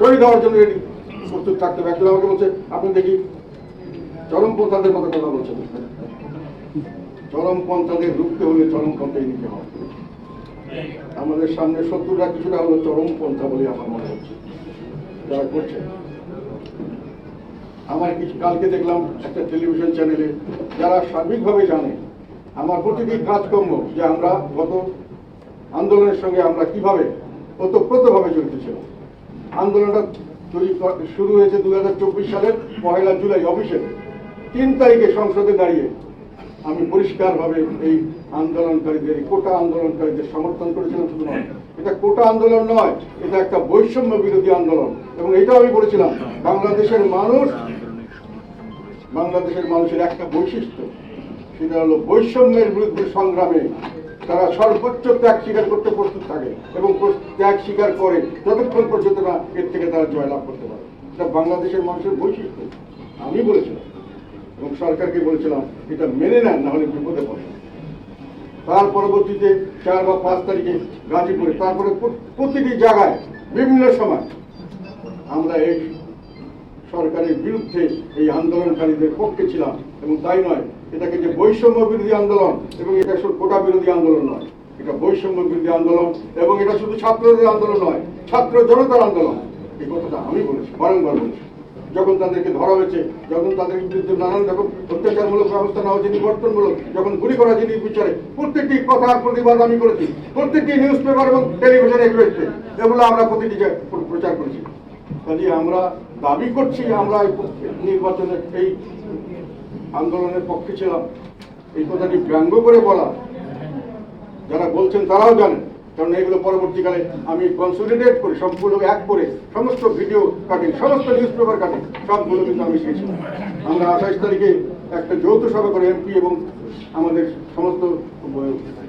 শহীদ হওয়ার জন্য রেডি প্রস্তুত থাকতে হবে। একজন আমাকে বলছে, আপনি দেখি চরমপন্থাদের মতো কথা বলছেন। চরমপন্থাদের রুখতে হলে চরমপন্থায় নিতে হবে। আমাদের সামনে শত্রুরা কিছুটা হলো চরমপন্থা বলে আমার মনে হচ্ছে যারা করছে। আমার কিছু কালকে দেখলাম একটা টেলিভিশন চ্যানেলে, যারা সার্বিকভাবে জানে আমার প্রতিটি কাজকর্ম, যে আমরা গত আন্দোলনের সঙ্গে আমরা কিভাবে ওতপ্রোতভাবে জড়িত ছিলাম। আন্দোলনটা শুরু হয়েছে 2024 সালের 1 জুলাই অফিসে 3 তারিখে সংসদে দাঁড়িয়ে আমি পরিষ্কারভাবে এই আন্দোলনকারীদের, কোটা আন্দোলনকারীদের সমর্থন করেছিলাম। শুধু নয়, এটা কোটা আন্দোলন নয়, এটা একটা বৈষম্য বিরোধী আন্দোলন। এবং এটাও আমি বলেছিলাম, বাংলাদেশের মানুষের একটা বৈশিষ্ট্য, সেটা হলো বৈষম্যের বিরুদ্ধে সংগ্রামে তারা সর্বোচ্চ ত্যাগ স্বীকার করতে প্রস্তুত থাকে এবং ত্যাগ স্বীকার করে যতক্ষণ পর্যন্ত না এর থেকে তারা জয়লাভ করতে পারে। এটা বাংলাদেশের মানুষের বৈশিষ্ট্য। আমি বলেছিলাম এবং সরকারকে বলেছিলাম, এটা মেনে নেন, না হলে বিপদে পড়ে। তার পরবর্তীতে 4 বা 5 তারিখে গাজীপুরে, তারপরে প্রতিটি জায়গায় বিভিন্ন সময় আমরা এই সরকারের বিরুদ্ধে এই আন্দোলনকারীদের পক্ষে ছিলাম। এবং তাই নয়, এটাকে যে বৈষম্য বিরোধী আন্দোলন, এবং এটা শুধু কোটা বিরোধী আন্দোলন নয়, এটা বৈষম্য বিরোধী আন্দোলন, এবং এটা শুধু ছাত্রদের আন্দোলন নয়, ছাত্র জনতার আন্দোলন। এই কথাটা আমি বলেছি, বারংবার বলেছি। যখন তাদেরকে ধরা হয়েছে, যখন তাদের বিরুদ্ধে নানান রকম অত্যাচারমূলক ব্যবস্থা নেওয়া হয়েছে, নিবর্তনমূলক, যখন গুলি করা হয়েছে বিচারে, প্রত্যেকটি কথার প্রতিবাদ আমি করেছি। প্রত্যেকটি নিউজ পেপার এবং টেলিভিশনে এগুলো এসেছে, এগুলো আমরা প্রতিটি প্রচার করেছি। কাজে আমরা দাবি করছি আমরা নির্বাচনে এই আন্দোলনের পক্ষে ছিলাম, এই কথাটি ব্যঙ্গ করে বলা, যারা বলছেন তারাও জানেন। কারণ এগুলো পরবর্তীকালে আমি কনসলিডেট করে সম্পূর্ণ এক করে সমস্ত ভিডিও কাটিং, সমস্ত নিউজ পেপার কাটিং সবগুলো কিন্তু আমি শিখেছিলাম। আমরা 28 তারিখে একটা যৌথ সভা করে এমপি এবং আমাদের সমস্ত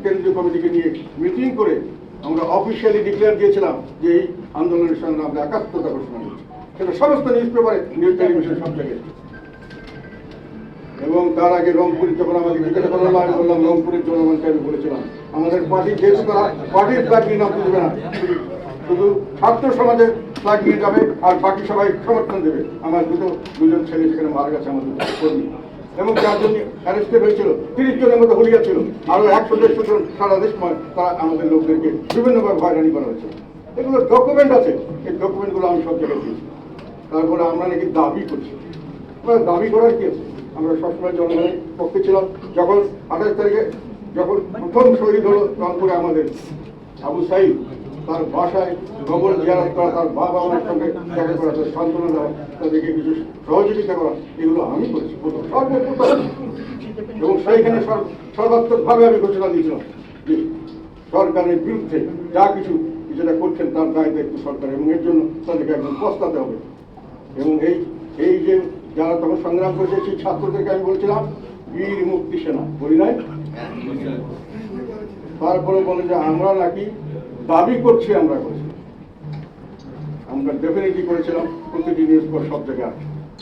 কেন্দ্রীয় কমিটিকে নিয়ে মিটিং করে আমরা অফিসিয়ালি ডিক্লেয়ার দিয়েছিলাম যে এই আন্দোলনের সঙ্গে আমরা একাত্মতা ঘোষণা করছি। সেটা সমস্ত নিউজ পেপারে, নিউজ টেলিভিশন সব জায়গায়। এবং তার আগে রংপুরে যখন আমাকে জিজ্ঞাসা করলাম, আমি বললাম রংপুরের জনগণকে আমি বলেছিলাম আমাদের পার্টি যেহেতু তারা পার্টির ফ্ল্যাগ নিয়ে নামতে দেবে না, শুধু ছাত্র সমাজের ফ্ল্যাগ নিয়ে যাবে, আর বাকি সবাই সমর্থন দেবে। আমার দুজন ছেলে সেখানে মারা গেছে, আমাদের কর্মী, এবং 4 জন অ্যারেস্টেড হয়েছিল। 30 জনের মতো হুলিয়া ছিল, আরো 100-150 জন সারা দেশ তারা আমাদের লোকদেরকে বিভিন্নভাবে হয়রানি করা হয়েছে। এগুলো ডকুমেন্ট আছে, এই ডকুমেন্টগুলো আমি সব জায়গায় দিয়েছি। তারপরে আমরা নাকি দাবি করছি, দাবি করার কি আছে? আমরা সবসময় জনগণের পক্ষে ছিলাম। যখন 28 তারিখে যখন প্রথম শহীদ হলো রংপুরে আমাদের আবু সাইদ, তার বাসায় কবর জিয়ারত করা, তার বাবা মায়ের সঙ্গে দেখা করা, তার সান্ত্বনা দেওয়া, তাদেরকে কিছু সহযোগিতা করা, এগুলো আমি করেছি সর্বপ্রথম। এবং সেইখানে সর্বাত্মকভাবে আমি ঘোষণা দিয়েছিলাম যে সরকারের বিরুদ্ধে যা কিছু যেটা করছেন তার দায় দায়িত্ব সরকার, এবং এর জন্য তাদেরকে একদম পস্তাতে হবে। এবং এই যে যারা তখন সংগ্রাম করেছে সেই ছাত্রদেরকে আমি বলছিলাম বীর মুক্তি সেনা, বলি নাই? তারপরে বলে যে আমরা নাকি দাবি করছি, আমরা করেছি, আমরা ডেফিনেটলি করেছিলাম। প্রতিটি নিউজ সব জায়গায়